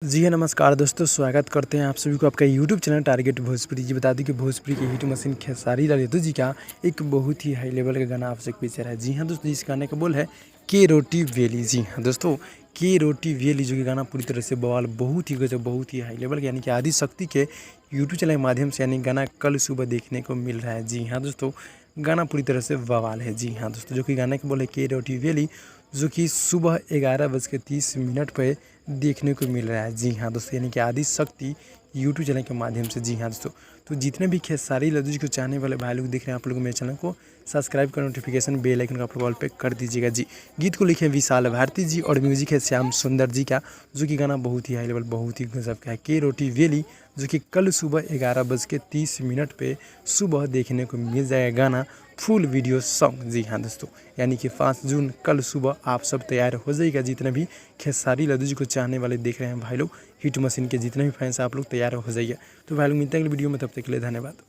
जी हाँ, नमस्कार दोस्तों, स्वागत करते हैं आप सभी को आपका यूट्यूब चैनल टारगेट भोजपुरी। जी बता दें कि भोजपुरी की हिट मशीन खेसारी लाल यादव जी का एक बहुत ही हाई लेवल का गाना आप सबके बीच रहा है। जी हाँ दोस्तों, इस गाने का बोल है के रोटी वेली। जी हाँ दोस्तों, के रोटी वेली जो कि गाना पूरी तरह से बवाल, बहुत ही गजब, बहुत ही हाई लेवल यानी कि आदि शक्ति के यूट्यूब चैनल के माध्यम से यानी गाना कल सुबह देखने को मिल रहा है। जी हाँ दोस्तों, गाना पूरी तरह से बवाल है। जी हाँ दोस्तों, जो कि गाने का बोल है के रोटी वेली, जो कि सुबह 11:30 पर देखने को मिल रहा है। जी हाँ दोस्तों, यानी कि आदि शक्ति यूट्यूब चैनल के माध्यम से। जी हाँ दोस्तों, तो जितने भी खेसारी लाल जी को चाहने वाले भाई लोग देख रहे हैं, आप लोग मेरे चैनल को सब्सक्राइब कर नोटिफिकेशन बेल आइकन को आप लोग ऑल पे कर दीजिएगा। जी, गीत को लिखे विशाल भारती जी और म्यूजिक है श्याम सुंदर जी का, जो कि गाना बहुत ही हाई लेवल, बहुत ही गजब का है। के रोटी वेली, जो कि कल सुबह 11:30 पे सुबह देखने को मिल जाएगा गाना फुल वीडियो सॉन्ग। जी हाँ दोस्तों, यानी कि 5 जून कल सुबह आप सब तैयार हो जाइएगा। जितने भी खेसारी लाल जी को चाहने वाले देख रहे हैं भाई लोग, हिट मशीन के जितने भी फैंस आप लोग तैयार हो जाइए। तो भाई लोग मिलते हैं अगले वीडियो में, तब तक के लिए धन्यवाद।